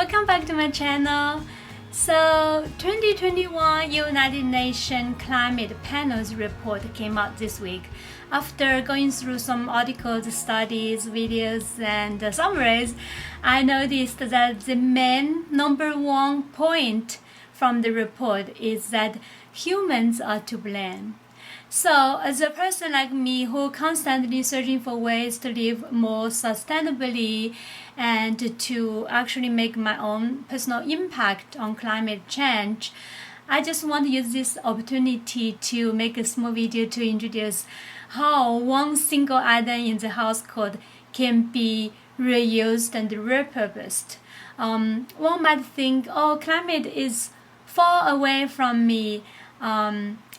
welcome back to my channel. So 2021 United Nations Climate Panel's report came out this week. After going through some articles, studies, videos and summaries, I noticed that the main number one point from the report is that humans are to blame. So, as a person like me who constantly searching for ways to live more sustainably and to actually make my own personal impact on climate change, I just want to use this opportunity to make a small video to introduce how one single item in the household can be reused and repurposed. One might think, oh, climate is far away from me.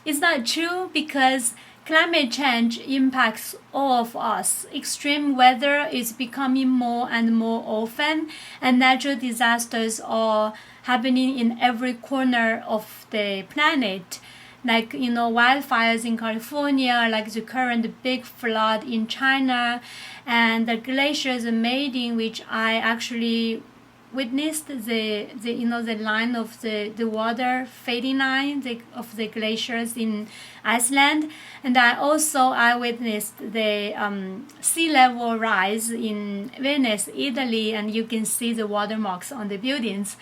It's not true because climate change impacts all of us. Extreme weather is becoming more and more often, and natural disasters are happening in every corner of the planet. Like, wildfires in California, like the current big flood in China, and the glaciers melting, which I actually witnessed the line of the water fading line of the glaciers in Iceland, and I witnessed the sea level rise in Venice, Italy, and you can see the watermarks on the buildings.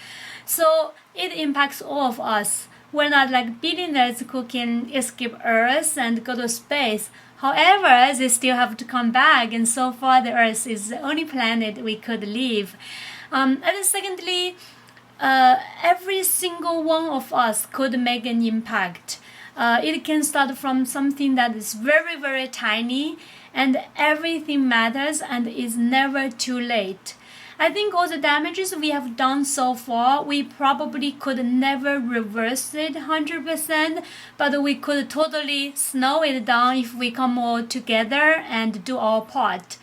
So it impacts all of us. We're not like billionaires who can escape Earth and go to space. However, they still have to come back, and so far the Earth is the only planet we could live. And secondly, every single one of us could make an impact. It can start from something that is very, very tiny, and everything matters and is never too late. I think all the damages we have done so far, we probably could never reverse it 100%, but we could totally slow it down if we come all together and do our part.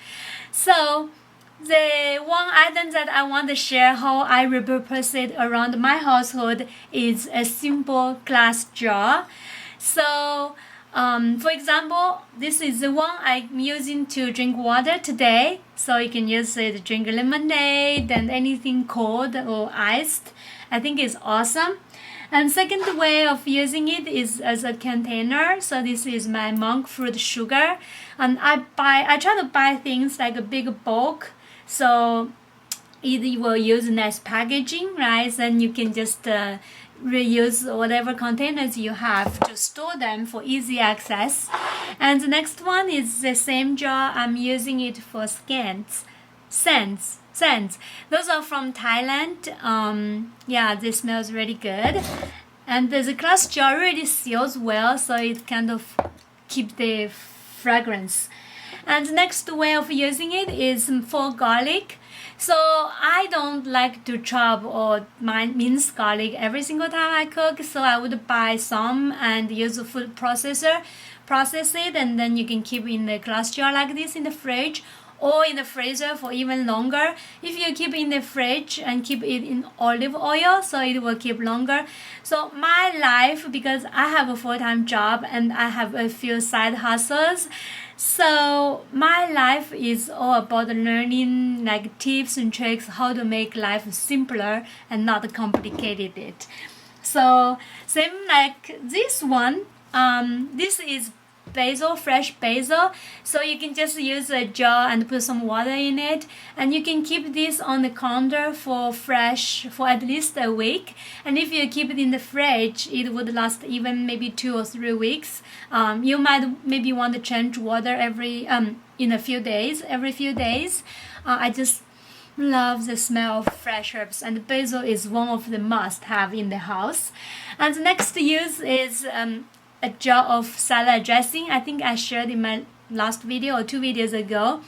So, the one item that I want to share how I repurpose it around my household is a simple glass jar. So, for example, this is the one I'm using to drink water today. So you can use it to drink lemonade and anything cold or iced. I think it's awesome. And second way of using it is as a container. So this is my monk fruit sugar. And I try to buy things like a big bulk. So it will use nice packaging, right? Then you can just reuse whatever containers you have to store them for easy access. And the next one is the same jar. I'm using it for scents. Those are from Thailand. Yeah, this smells really good. And the glass jar really seals well, so it kind of keep the fragrance. And the next way of using it is for garlic. So I don't like to chop or mince garlic every single time I cook, so I would buy some and use a food processor, process it, and then you can keep in the glass jar like this in the fridge or in the freezer for even longer. If you keep in the fridge and keep it in olive oil, so it will keep longer. So my life, because I have a full-time job and I have a few side hustles, so my life is all about learning like tips and tricks how to make life simpler and not complicated it. So same like this one, this is basil, fresh basil. So you can just use a jar and put some water in it, and you can keep this on the counter for at least a week. And if you keep it in the fridge, it would last even maybe 2 or 3 weeks. You might maybe want to change water every few days. I just love the smell of fresh herbs, and basil is one of the must-have in the house. And the next use is a jar of salad dressing. I think I shared in my last video or 2 videos ago.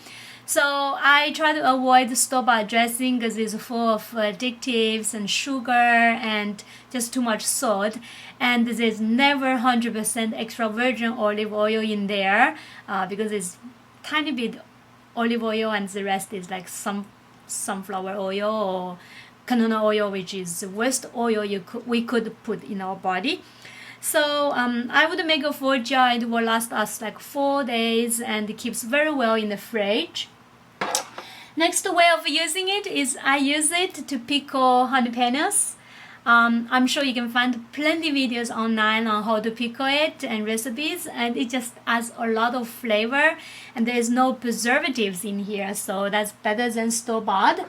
So I try to avoid store-bought dressing because it's full of additives and sugar and just too much salt. And there's never 100% extra virgin olive oil in there because it's tiny bit olive oil and the rest is like some sunflower oil or canola oil, which is the worst oil we could put in our body. So I would make a full jar. It will last us like 4 days and it keeps very well in the fridge. Next way of using it is I use it to pickle jalapenos. I'm sure you can find plenty videos online on how to pickle it and recipes, and it just adds a lot of flavor, and there's no preservatives in here, so that's better than store-bought.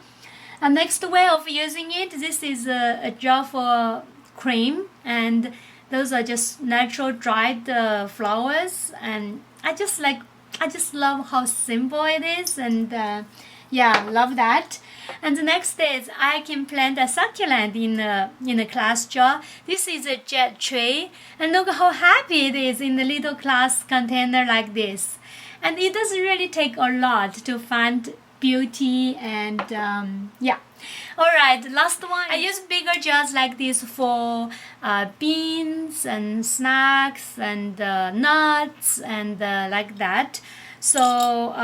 And next way of using it, this is a jar for cream, and those are just natural dried flowers, and I just love how simple it is, and yeah, love that. And the next is I can plant a succulent in a glass jar. This is a jet tree, and look how happy it is in a little glass container like this. And it doesn't really take a lot to find beauty, and yeah. Alright, last one. I use bigger jars like this for beans and snacks and nuts and like that. So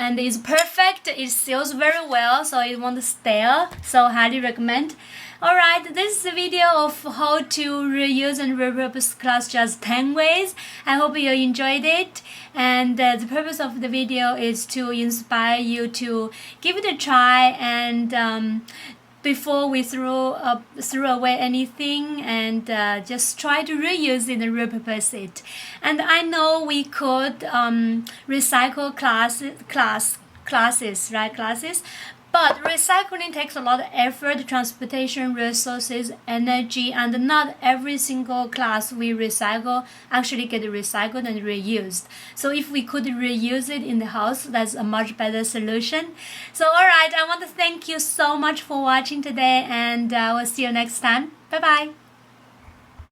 and it's perfect. It seals very well, so it won't stale. So highly recommend. Alright, this is a video of how to reuse and repurpose glass jars 10 ways. I hope you enjoyed it. And the purpose of the video is to inspire you to give it a try, and before we throw away anything, and just try to reuse it and repurpose it. And I know we could recycle classes, but recycling takes a lot of effort, transportation, resources, energy, and not every single class we recycle actually get recycled and reused. So if we could reuse it in the house, that's a much better solution. So alright, I want to thank you so much for watching today, and I will see you next time. Bye bye.